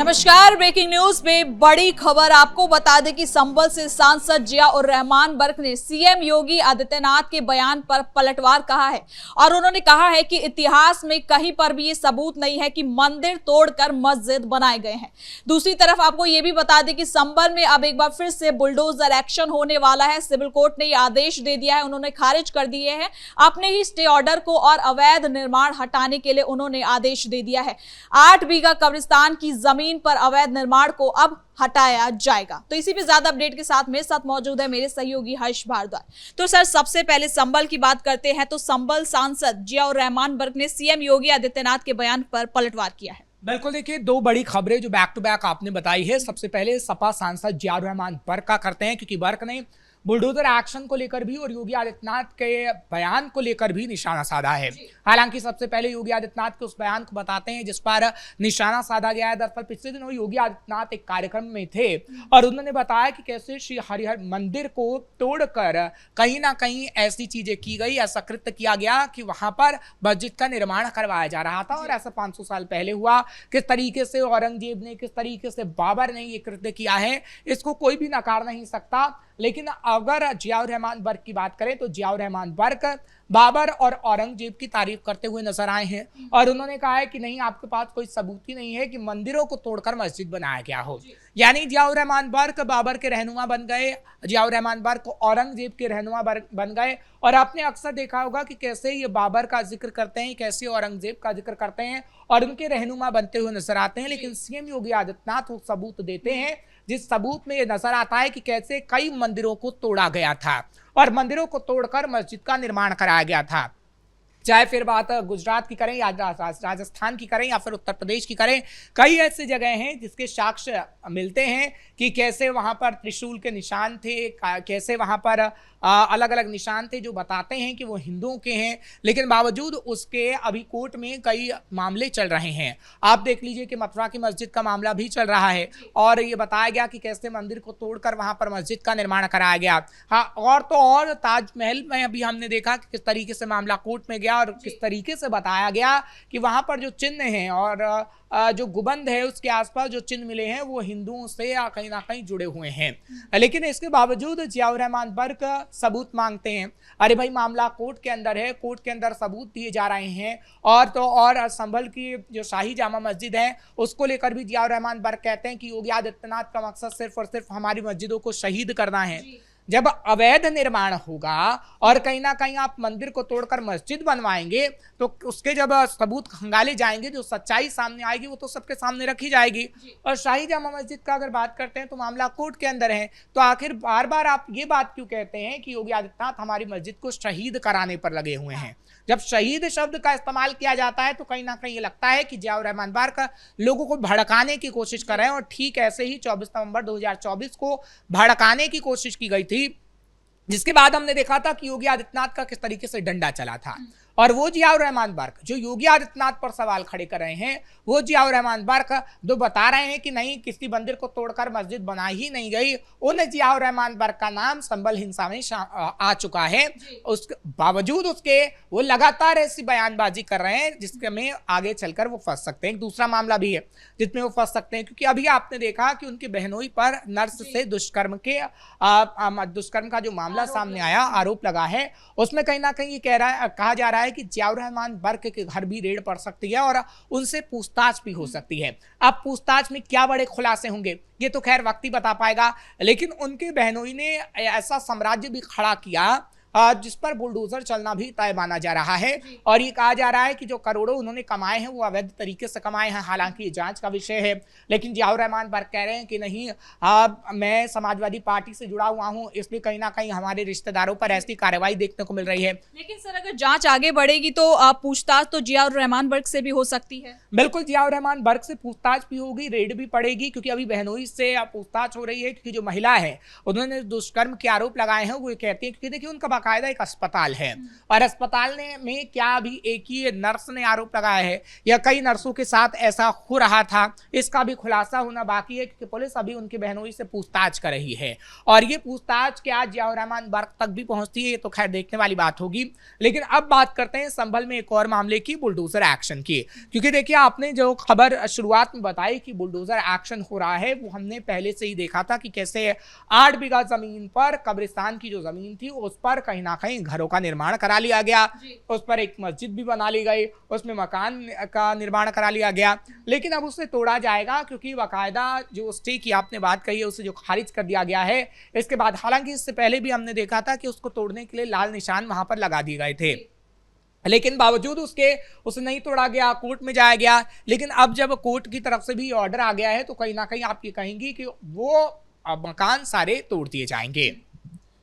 नमस्कार। Breaking news में बड़ी खबर आपको बता दें कि संभल से सांसद जिया-उर-रहमान बर्क ने सीएम योगी आदित्यनाथ के बयान पर पलटवार कहा है और उन्होंने कहा है कि इतिहास में कहीं पर भी ये सबूत नहीं है कि मंदिर तोड़कर मस्जिद बनाए गए हैं। दूसरी तरफ आपको ये भी बता दें कि संभल में अब एक बार फिर से बुलडोजर एक्शन होने वाला है। सिविल कोर्ट ने ये आदेश दे दिया है, उन्होंने खारिज कर दिए हैं अपने ही स्टे ऑर्डर को और अवैध निर्माण हटाने के लिए उन्होंने आदेश दे दिया है। 8 बीघा कब्रिस्तान की जमीन पर अवैध निर्माण को अब हटाया जाएगा। तो इसी पे ज्यादा अपडेट के साथ मेरे साथ मौजूद है मेरे सहयोगी हर्ष भारद्वाज। तो सर, सबसे पहले संभल की बात करते हैं। तो संभल सांसद जिया-उर-रहमान बर्क ने सीएम योगी आदित्यनाथ के बयान पर पलटवार किया है। बिल्कुल, देखिए दो बड़ी खबरें जो बैक टू बैक आपने बताई है। सबसे पहले सपा सांसद जिया-उर-रहमान बर्क का करते हैं, क्योंकि बर्क ने बुलडोजर एक्शन को लेकर भी और योगी आदित्यनाथ के बयान को लेकर भी निशाना साधा है। हालांकि सबसे पहले योगी आदित्यनाथ के उस बयान को बताते हैं जिस पर निशाना साधा गया है। दरअसल पिछले दिनों योगी आदित्यनाथ एक कार्यक्रम में थे और उन्होंने बताया कि कैसे श्री हरिहर मंदिर को तोड़कर कहीं ना कहीं ऐसी चीजें की गई, ऐसा कृत्य किया गया कि वहां पर मस्जिद का निर्माण करवाया जा रहा था और ऐसा 500 साल पहले हुआ। किस तरीके से औरंगजेब ने, किस तरीके से बाबर ने ये कृत्य किया है, इसको कोई भी नकार नहीं सकता। लेकिन अगर जिया-उर-रहमान बर्क की बात करें तो जिया-उर-रहमान बर्क बाबर और औरंगजेब की तारीफ करते हुए नजर आए हैं और उन्होंने कहा है कि नहीं, आपके पास कोई सबूत ही नहीं है कि मंदिरों को तोड़कर मस्जिद बनाया गया हो। यानी जिया-उर-रहमान बर्क बाबर के रहनुमा बन गए, जिया-उर-रहमान बर्क औरंगजेब के रहनुमा बन गए। और आपने अक्सर देखा होगा कि कैसे ये बाबर का जिक्र करते हैं, कैसे औरंगजेब का जिक्र करते हैं और उनके रहनुमा बनते हुए नजर आते हैं। लेकिन सीएम योगी आदित्यनाथ वो सबूत देते हैं जिस सबूत में ये नजर आता है कि कैसे कई मंदिरों को तोड़ा गया था और मंदिरों को तोड़कर मस्जिद का निर्माण कराया गया था। चाहे फिर बात गुजरात की करें या राजस्थान की करें या फिर उत्तर प्रदेश की करें, कई ऐसी जगह हैं जिसके साक्ष्य मिलते हैं कि कैसे वहां पर त्रिशूल के निशान थे, कैसे वहां पर अलग अलग निशान थे जो बताते हैं कि वो हिंदुओं के हैं। लेकिन बावजूद उसके अभी कोर्ट में कई मामले चल रहे हैं। आप देख लीजिए कि मथुरा की मस्जिद का मामला भी चल रहा है और ये बताया गया कि कैसे मंदिर को तोड़कर वहां पर मस्जिद का निर्माण कराया गया। हाँ, और तो और ताजमहल में अभी हमने देखा कि किस तरीके से मामला कोर्ट में गया और किस तरीके से बताया गया कि वहां पर जो चिन्ह हैं और जो गुबंद है उसके आसपास जो चिन्ह मिले हैं वो हिंदुओं से कहीं ना कहीं जुड़े हुए हैं। लेकिन इसके बावजूद जिया-उर-रहमान बर्क सबूत मांगते हैं। अरे भाई, मामला कोर्ट के अंदर है, कोर्ट के अंदर सबूत दिए जा रहे हैं। और तो और संभल की जो शाही जामा मस्जिद है उसको लेकर भी जिया-उर-रहमान बर्क कहते हैं कि योगी आदित्यनाथ का मकसद सिर्फ और सिर्फ हमारी मस्जिदों को शहीद करना है। जब अवैध निर्माण होगा और कहीं ना कहीं आप मंदिर को तोड़कर मस्जिद बनवाएंगे तो उसके जब सबूत खंगाले जाएंगे, जो सच्चाई सामने आएगी वो तो सबके सामने रखी जाएगी। और शाही जामा मस्जिद का अगर बात करते हैं तो मामला कोर्ट के अंदर है, तो आखिर बार बार आप ये बात क्यों कहते हैं कि योगी आदित्यनाथ हमारी मस्जिद को शहीद कराने पर लगे हुए हैं? जब शहीद शब्द का इस्तेमाल किया जाता है तो कहीं ना कहीं ये लगता है कि जिया-उर-रहमान बर्क लोगों को भड़काने की कोशिश कर रहे हैं। और ठीक ऐसे ही 24 नवंबर 2024 को भड़काने की कोशिश की गई थी, जिसके बाद हमने देखा था कि योगी आदित्यनाथ का किस तरीके से डंडा चला था। और वो जिया-उर-रहमान बर्क जो योगी आदित्यनाथ पर सवाल खड़े कर रहे हैं, वो जिया-उर-रहमान बर्क जो बता रहे हैं कि नहीं, किसी मंदिर को तोड़कर मस्जिद बनाई ही नहीं गई, उन जिया-उर-रहमान बर्क का नाम संभल हिंसा में आ चुका है। उसके बावजूद उसके वो लगातार ऐसी बयानबाजी कर रहे हैं जिसके में आगे चलकर वो फंस सकते हैं। एक दूसरा मामला भी है जिसमें वो फंस सकते हैं, क्योंकि अभी आपने देखा कि उनकी बहनोई पर नर्स से दुष्कर्म का जो मामला सामने आया, आरोप लगा है, उसमें कहीं ना कहीं ये कहा जा रहा है कि जिया-उर-रहमान बर्क के घर भी रेड पड़ सकती है और उनसे पूछताछ भी हो सकती है। अब पूछताछ में क्या बड़े खुलासे होंगे ये तो खैर वक्त ही बता पाएगा। लेकिन उनके बहनोई ने ऐसा साम्राज्य भी खड़ा किया जिस पर बुलडोजर चलना भी तय माना जा रहा है और ये कहा जा रहा है कि जो करोड़ों उन्होंने कमाए हैं वो अवैध तरीके से कमाए हैं। हालांकि ये जांच का विषय है, लेकिन जिया-उर-रहमान बर्क कह रहे हैं कि नहीं, मैं समाजवादी पार्टी से जुड़ा हुआ हूं, इसलिए कहीं ना कहीं हमारे रिश्तेदारों पर ऐसी कार्रवाई देखने को मिल रही है। लेकिन सर, अगर जांच आगे बढ़ेगी तो पूछताछ तो जिया-उर-रहमान बर्क से भी हो सकती है। बिल्कुल, जिया-उर-रहमान बर्क से पूछताछ भी होगी, रेड भी पड़ेगी, क्योंकि अभी बहनोई से पूछताछ हो रही है। क्योंकि जो महिला है उन्होंने दुष्कर्म के आरोप लगाए हैं वो कहती है, क्योंकि देखिए उनका बाकायदा एक अस्पताल है और अस्पताल में क्या अभी एक ही नर्स ने आरोप लगाया है या कई नर्सों के साथ ऐसा हो रहा था, इसका भी खुलासा होना बाकी है क्योंकि पुलिस अभी उनकी बहनोई से पूछताछ कर रही है और ये पूछताछ क्या जियाउर रहमान बर्क तक भी पहुंचती है ये तो खैर देखने वाली बात होगी। लेकिन अब बात करते हैं संभल में एक और मामले की, बुलडोजर एक्शन की, क्योंकि देखिए आपने जो खबर शुरुआत में बताई कि बुलडोजर एक्शन हो रहा है वो हमने पहले से ही देखा था कि कैसे 8 बीघा जमीन पर कब्रिस्तान की जो जमीन थी उस पर कहीं ना कहीं घरों का निर्माण करा लिया गया, उस पर एक मस्जिद भी बना ली गई, उसमें मकान का निर्माण करा लिया गया, लेकिन अब उसे तोड़ा जाएगा क्योंकि बाकायदा जो स्टे की आपने बात कही है उसे जो खारिज कर दिया गया है। इसके बाद हालांकि इससे पहले भी हमने देखा था कि उसको तोड़ने के लिए लाल निशान वहां पर लगा दिए गए थे, लेकिन बावजूद उसके उसे नहीं तोड़ा गया, कोर्ट में जाया गया। लेकिन अब जब कोर्ट की तरफ से भी ऑर्डर आ गया है तो कहीं ना कहीं आप ये कहेंगी कि वो मकान सारे तोड़ दिए जाएंगे।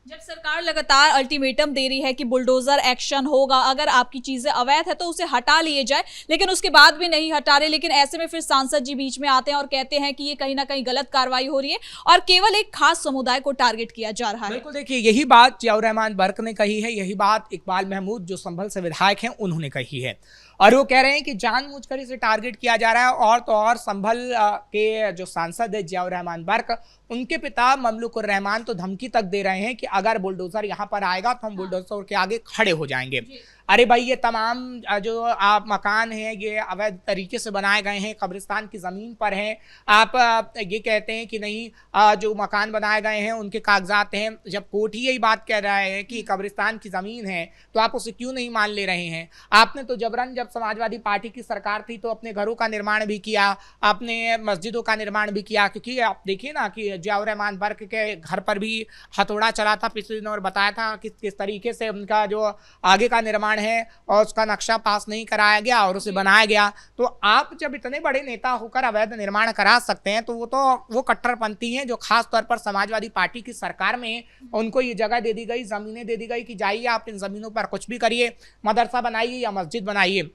जब सरकार लगातार अल्टीमेटम दे रही है कि बुलडोजर एक्शन होगा, अगर आपकी चीजें अवैध है तो उसे हटा लिए जाए, लेकिन उसके बाद भी नहीं हटा रहे, लेकिन ऐसे में फिर सांसद जी बीच में आते हैं और कहते हैं कि ये कहीं ना कहीं गलत कार्रवाई हो रही है और केवल एक खास समुदाय को टारगेट किया जा रहा है। बिल्कुल, देखिए यही बात जियाउर रहमान बर्क ने कही है, यही बात इकबाल महमूद जो संभल से विधायक हैं उन्होंने कही है और वो कह रहे हैं कि जानबूझकर इसे टारगेट किया जा रहा है। और तो और संभल के जो सांसद है जियाउर रहमान बर्क, उनके पिता ममलुकुर रहमान तो धमकी तक दे रहे हैं कि अगर बुलडोजर यहाँ पर आएगा तो हम बुलडोजर के आगे खड़े हो जाएंगे। अरे भाई ये तमाम जो आप मकान हैं ये अवैध तरीके से बनाए गए हैं, कब्रिस्तान की ज़मीन पर हैं। आप ये कहते हैं कि नहीं जो मकान बनाए गए हैं उनके कागजात हैं, जब कोर्ट ही यही बात कह रहा है कि कब्रिस्तान की ज़मीन है तो आप उसे क्यों नहीं मान ले रहे हैं। आपने तो जबरन जब समाजवादी पार्टी की सरकार थी तो अपने घरों का निर्माण भी किया, आपने मस्जिदों का निर्माण भी किया, क्योंकि आप देखिए ना कि जियाउर रहमान बर्क के घर पर भी हथौड़ा चला था पिछले दिन और बताया था कि किस तरीके से उनका जो आगे का निर्माण है और उसका नक्शा पास नहीं कराया गया और उसे बनाया गया। तो आप जब इतने बड़े नेता होकर अवैध निर्माण करा सकते हैं तो वो कट्टरपंथी हैं जो खास तौर पर समाजवादी पार्टी की सरकार में उनको ये जगह दे दी गई, जमीनें दे दी गई कि जाइए आप इन जमीनों पर कुछ भी करिए, मदरसा बनाइए या मस्जिद बनाइए।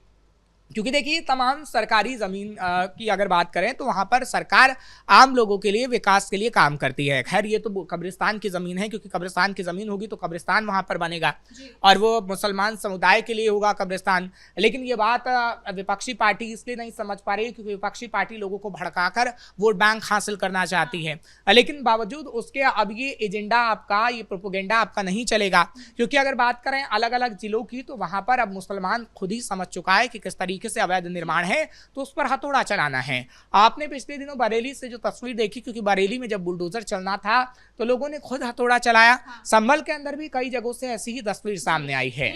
क्योंकि देखिए तमाम सरकारी ज़मीन की अगर बात करें तो वहाँ पर सरकार आम लोगों के लिए विकास के लिए काम करती है। खैर ये तो कब्रिस्तान की ज़मीन है, क्योंकि कब्रिस्तान की ज़मीन होगी तो कब्रिस्तान वहाँ पर बनेगा और वो मुसलमान समुदाय के लिए होगा कब्रिस्तान। लेकिन ये बात विपक्षी पार्टी इसलिए नहीं समझ पा रही है क्योंकि विपक्षी पार्टी लोगों को भड़काकर वोट बैंक हासिल करना चाहती है, लेकिन बावजूद उसके अब ये एजेंडा आपका, ये प्रोपोगेंडा आपका नहीं चलेगा। क्योंकि अगर बात करें अलग अलग जिलों की तो वहाँ पर अब मुसलमान खुद ही समझ चुका है कि किस तरीके से अवैध निर्माण है तो उस पर हथौड़ा चलाना है। आपने पिछले दिनों बरेली से जो तस्वीर देखी, क्योंकि बरेली में जब बुलडोजर चलना था तो लोगों ने खुद हथौड़ा चलाया। संभल के अंदर भी कई जगहों से ऐसी ही तस्वीर सामने आई है।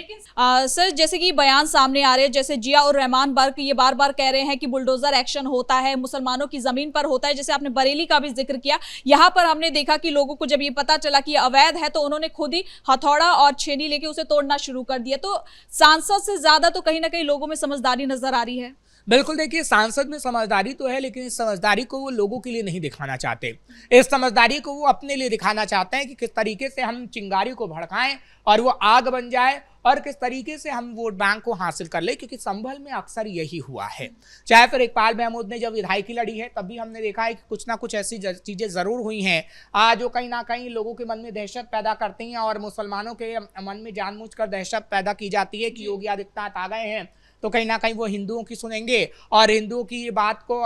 सर जैसे कि बयान सामने आ रहे हैं, जैसे जियाउर रहमान बर्क ये बार बार कह रहे हैं कि बुलडोजर एक्शन होता है, मुसलमानों की जमीन पर होता है, जैसे आपने बरेली का भी जिक्र किया। यहाँ पर हमने देखा कि लोगों को जब ये पता चला कि अवैध है तो उन्होंने खुद ही हथौड़ा और छेनी लेके उसे तोड़ना शुरू कर दिया। तो सांसद से ज्यादा तो कहीं ना कहीं लोगों में समझदारी नजर आ रही है। बिल्कुल, देखिए सांसद में समझदारी तो है, लेकिन इस समझदारी को वो लोगों के लिए नहीं दिखाना चाहते। इस समझदारी को वो अपने लिए दिखाना चाहते हैं कि किस तरीके से हम चिंगारी को भड़काएं और वो आग बन जाए और किस तरीके से हम वोट बैंक को हासिल कर ले। क्योंकि संभल में अक्सर यही हुआ है, चाहे फिर इकबाल महमूद ने जब विधायकी लड़ी है तब भी हमने देखा है कि कुछ ना कुछ ऐसी चीजें जरूर हुई हैं जो कहीं ना कहीं लोगों के मन में दहशत पैदा करती हैं और मुसलमानों के मन में जानबूझकर दहशत पैदा की जाती है कि योगी आदित्यनाथ आ गए हैं तो कहीं ना कहीं वो हिंदुओं की सुनेंगे और हिंदुओं की ये बात को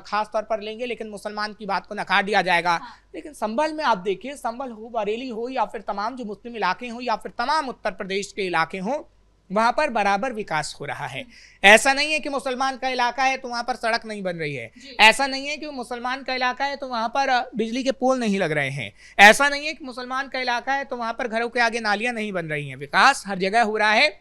खास तौर पर लेंगे, लेकिन मुसलमान की बात को नकार दिया जाएगा। लेकिन संभल में आप देखिए, संभल हो, बरेली हो या फिर तमाम जो मुस्लिम इलाके हों या फिर तमाम उत्तर प्रदेश के इलाके हों, वहां पर बराबर विकास हो रहा है। ऐसा नहीं है कि मुसलमान का इलाका है तो वहां पर सड़क नहीं बन रही है, ऐसा नहीं है कि मुसलमान का इलाका है तो वहां पर बिजली के पोल नहीं लग रहे हैं, ऐसा नहीं है कि मुसलमान का इलाका है तो वहां पर घरों के आगे नालियां नहीं बन रही हैं। विकास हर जगह हो रहा है,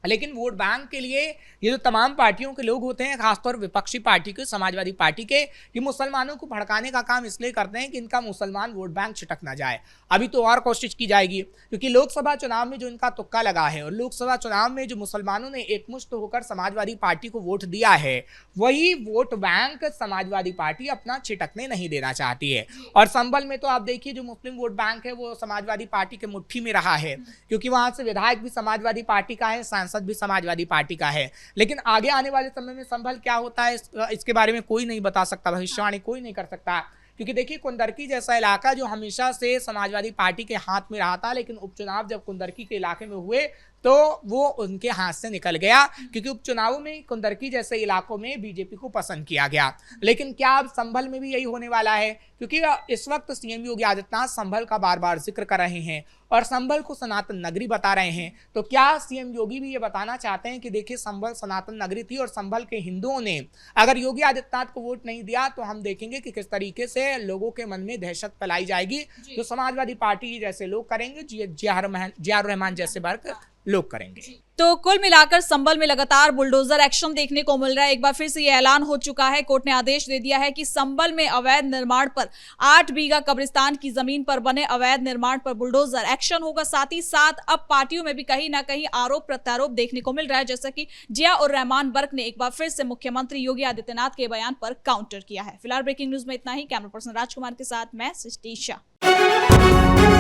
लेकिन वोट बैंक के लिए ये जो तमाम पार्टियों के लोग होते हैं, खासतौर विपक्षी पार्टी के, समाजवादी पार्टी के, ये मुसलमानों को भड़काने का काम इसलिए करते हैं कि इनका मुसलमान वोट बैंक छिटक ना जाए। अभी तो और कोशिश की जाएगी, क्योंकि लोकसभा चुनाव में जो इनका तुक्का लगा है और लोकसभा चुनाव में जो मुसलमानों ने एकमुश्त होकर समाजवादी पार्टी को वोट दिया है, वही वोट बैंक समाजवादी पार्टी अपना छिटकने नहीं देना चाहती है। और संभल में तो आप देखिए जो मुस्लिम वोट बैंक है वो समाजवादी पार्टी के मुट्ठी में रहा है, क्योंकि वहां से विधायक भी समाजवादी पार्टी का है, सांसद भी समाजवादी पार्टी का है। लेकिन आगे आने वाले समय में संभल क्या होता है इसके बारे में कोई नहीं बता सकता, भविष्यवाणी कोई नहीं कर सकता। क्योंकि देखिए कुंदरकी जैसा इलाका जो हमेशा से समाजवादी पार्टी के हाथ में रहा था, लेकिन उपचुनाव जब कुंदरकी के इलाके में हुए तो वो उनके हाथ से निकल गया, क्योंकि उपचुनाव में कुंदरकी जैसे इलाकों में बीजेपी को पसंद किया गया। लेकिन क्या अब संभल में भी यही होने वाला है? क्योंकि इस वक्त सीएम योगी आदित्यनाथ संभल का बार बार जिक्र कर रहे हैं और संभल को सनातन नगरी बता रहे हैं। तो क्या सीएम योगी भी ये बताना चाहते हैं कि देखिए संभल सनातन नगरी थी और संभल के हिंदुओं ने अगर योगी आदित्यनाथ को वोट नहीं दिया तो हम देखेंगे कि किस तरीके से लोगों के मन में दहशत फैलाई जाएगी, जो समाजवादी पार्टी जैसे लोग करेंगे, जियाउर रहमान जैसे वर्ग लोग करेंगे। तो कुल मिलाकर संभल में लगातार बुलडोजर एक्शन देखने को मिल रहा है। एक बार फिर से ये ऐलान हो चुका है, कोर्ट ने आदेश दे दिया है कि संभल में अवैध निर्माण पर 8 बीघा कब्रिस्तान की जमीन पर बने अवैध निर्माण पर बुलडोजर एक्शन होगा। साथ ही साथ अब पार्टियों में भी कहीं ना कहीं आरोप प्रत्यारोप देखने को मिल रहा है, जैसा कि जियाउर रहमान बर्क ने एक बार फिर से मुख्यमंत्री योगी आदित्यनाथ के बयान पर काउंटर किया है। फिलहाल ब्रेकिंग न्यूज में इतना ही। कैमरा पर्सन राजकुमार के साथ मैं सृष्टि शाह।